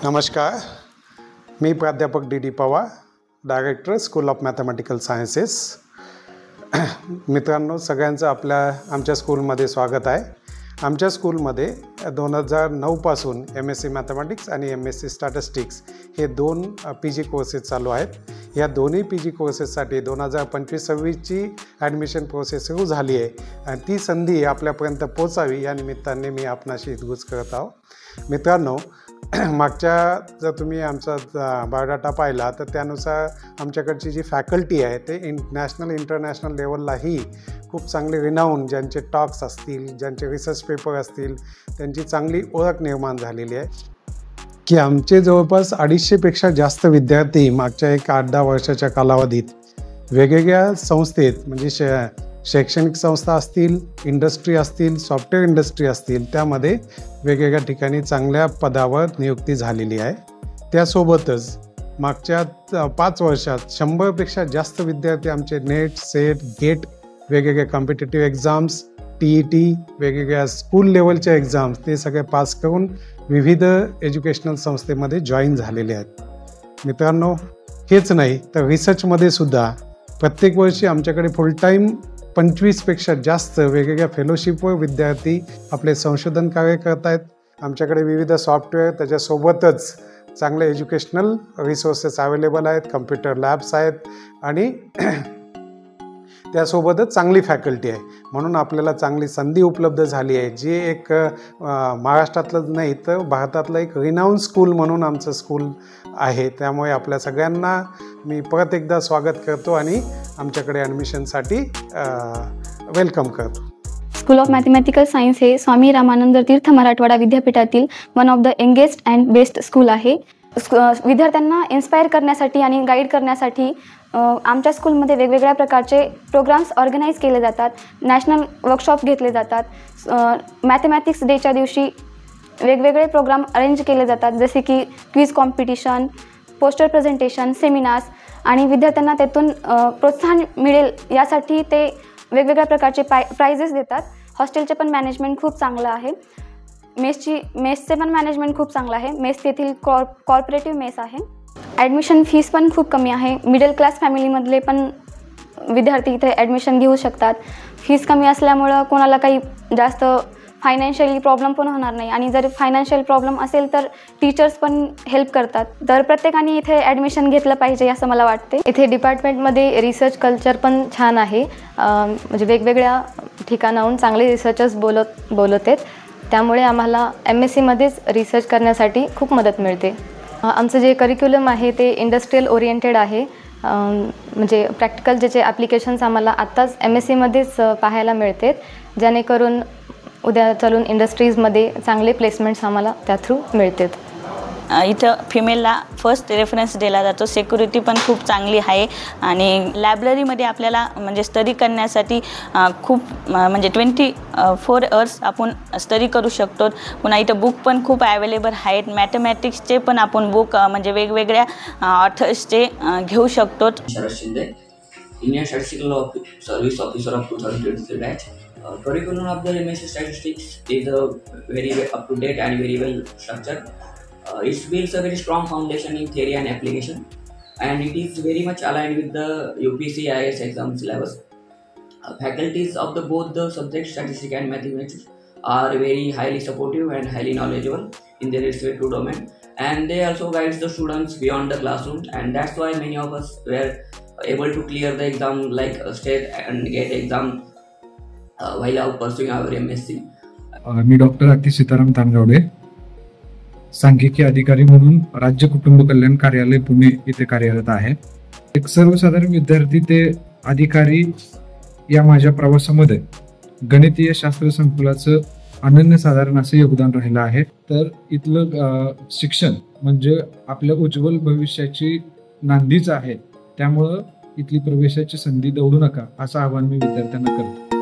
नमस्कार, मी प्राध्यापक D Pawar, director school of mathematical sciences. मित्रांनो, सगळ्यांचं आमच्या स्कूलमध्ये स्वागत आहे। आमच्या स्कूलमध्ये 2009 पासून MSc मॅथमॅटिक्स आणि MSc स्टॅटिस्टिक्स हे दोन PG कोर्सेस चालू आहेत। या दोन्ही PG कोर्सेससाठी 2025-26ची ॲडमिशन प्रोसेस सुरू झाली आहे आणि ती संधी आपल्यापर्यंत पोहोचावी या निमित्ताने मी आपणाशी हितगुज करत आहोत। मित्रांनो, मागच्या जर तुम्ही आमचा बायोडाटा पाहिला तर त्यानुसार आमच्याकडची जी फॅकल्टी आहे ते नॅशनल इंटरनॅशनल लेवललाही खूप चांगले रिनाऊन, ज्यांचे टॉक्स असतील, ज्यांचे रिसर्च पेपर असतील, त्यांची चांगली ओळख निर्माण झालेली आहे की आमचे जवळपास 250पेक्षा जास्त विद्यार्थी मागच्या 8-10 वर्षाच्या कालावधीत वेगवेगळ्या संस्थेत म्हणजे शैक्षणिक संस्था असतील, इंडस्ट्री असतील, सॉफ्टवेअर इंडस्ट्री असतील, त्यामध्ये वेगवेगळ्या ठिकाणी चांगल्या पदावर नियुक्ती झालेली आहे। त्यासोबतच मागच्या 5 वर्षात 100पेक्षा जास्त विद्यार्थी आमचे नेट, सेट, गेट, वेगवेगळ्या कॉम्पिटिटिव्ह एक्झाम्स, TET, वेगवेगळ्या स्कूल लेवलच्या एक्झाम्स ते सगळे पास करून विविध एज्युकेशनल संस्थेमध्ये जॉईन झालेले आहेत। मित्रांनो, हेच नाही तर रिसर्चमध्ये सुद्धा प्रत्येक वर्षी आमच्याकडे फुल टाईम 25पेक्षा जास्त वेगवेगळ्या फेलोशिपवर विद्यार्थी आपले संशोधन कार्य करत आहेत। आमच्याकडे विविध सॉफ्टवेअर, त्याच्यासोबतच चांगले एज्युकेशनल रिसोर्सेस अवेलेबल आहेत, कम्प्युटर लॅब्स आहेत आणि त्यासोबतच चांगली फॅकल्टी आहे। म्हणून आपल्याला चांगली संधी उपलब्ध झाली आहे, जी एक महाराष्ट्रातलंच नाही तर भारतातलं एक रिनाऊन स्कूल म्हणून आमचं स्कूल आहे। त्यामुळे आपल्या सगळ्यांना मी परत एकदा स्वागत करतो आणि आमच्याकडे ॲडमिशनसाठी वेलकम करतो। स्कूल ऑफ मॅथमॅटिकल सायन्स हे स्वामी रामानंद तीर्थ मराठवाडा विद्यापीठातील one of the youngest and best school आहे। विद्यार्थ्यांना इन्स्पायर करण्यासाठी आणि गाईड करण्यासाठी आमच्या स्कूलमध्ये वेगवेगळ्या प्रकारचे प्रोग्राम्स ऑर्गनाईज केले जातात, नॅशनल वर्कशॉप घेतले जातात, मॅथमॅटिक्स डेच्या दिवशी वेगवेगळे प्रोग्राम अरेंज केले जातात, जसे की quiz competition, poster presentation, seminars, आणि विद्यार्थ्यांना त्यातून प्रोत्साहन मिळेल यासाठी ते वेगवेगळ्या प्रकारचे प्राइजेस देतात। हॉस्टेलचे पण मॅनेजमेंट खूप चांगलं आहे, मेसचे पण मॅनेजमेंट खूप चांगलं आहे। मेस तेथील कॉर्पोरेटिव्ह मेस आहे। ॲडमिशन फीस पण खूप कमी आहे, मिडल क्लास फॅमिलीमधले पण विद्यार्थी इथे ॲडमिशन घेऊ शकतात। फीस कमी असल्यामुळं कोणाला काही जास्त फायनान्शियली प्रॉब्लेम पण होणार नाही, आणि जर फायनान्शियल प्रॉब्लेम असेल तर टीचर्स पण हेल्प करतात। तर प्रत्येकाने इथे ॲडमिशन घेतलं पाहिजे असं मला वाटते। इथे डिपार्टमेंटमध्ये रिसर्च कल्चर पण छान आहे, म्हणजे वेगवेगळ्या ठिकाणाहून चांगले रिसर्चर्स बोलत आहेत, त्यामुळे आम्हाला MScमध्येच रिसर्च करण्यासाठी खूप मदत मिळते। आमचं जे करिक्युलम आहे ते इंडस्ट्रियल ओरिएंटेड आहे, म्हणजे प्रॅक्टिकल ज्याचे ॲप्लिकेशन्स आम्हाला आत्ताच MScमध्येच पाहायला मिळतात, जेणेकरून उद्या चालून इंडस्ट्रीजमध्ये चांगले प्लेसमेंट्स आम्हाला त्या थ्रू मिळतात। इथं फिमेलला फर्स्ट रेफरन्स दिला जातो, सिक्युरिटी पण खूप चांगली आहे, आणि लायब्ररीमध्ये आपल्याला म्हणजे स्टडी करण्यासाठी खूप म्हणजे 24 आवर्स आपण स्टडी करू शकतो। पुन्हा इथं बुक पण खूप अवेलेबल आहेत, मॅथमॅटिक्सचे पण आपण बुक म्हणजे वेगवेगळ्या ऑथर्सचे घेऊ शकतो। Sharad Shinde, Indian statistical service officer of 2023 batch. Curriculum of the MSc Statistics is very up to date and very well structured. It builds a very strong foundation in theory and application, and it is very much aligned with the UPSC IAS exam syllabus. Faculties of both the subjects statistics and mathematics are very highly supportive and highly knowledgeable in their respective domain, and they also guide the students beyond the classroom, and that's why many of us were able to clear the exam like state and GATE exam while pursuing our MSc. मी doctor Atish Sitaram Tangawade, सांख्यिकी अधिकारी म्हणून राज्य कुटुंब कल्याण कार्यालय पुणे इथे कार्यरत आहे। एक सर्वसाधारण विद्यार्थी ते अधिकारी या माझ्या प्रवासामध्ये गणितीय शास्त्र संकुलाचं अनन्यसाधारण असं योगदान राहिलं आहे। तर इथलं शिक्षण म्हणजे आपल्या उज्ज्वल भविष्याची नांदीच आहे, त्यामुळं इथली प्रवेशाची संधी दवडू नका असं आवाहन मी विद्यार्थ्यांना करतो।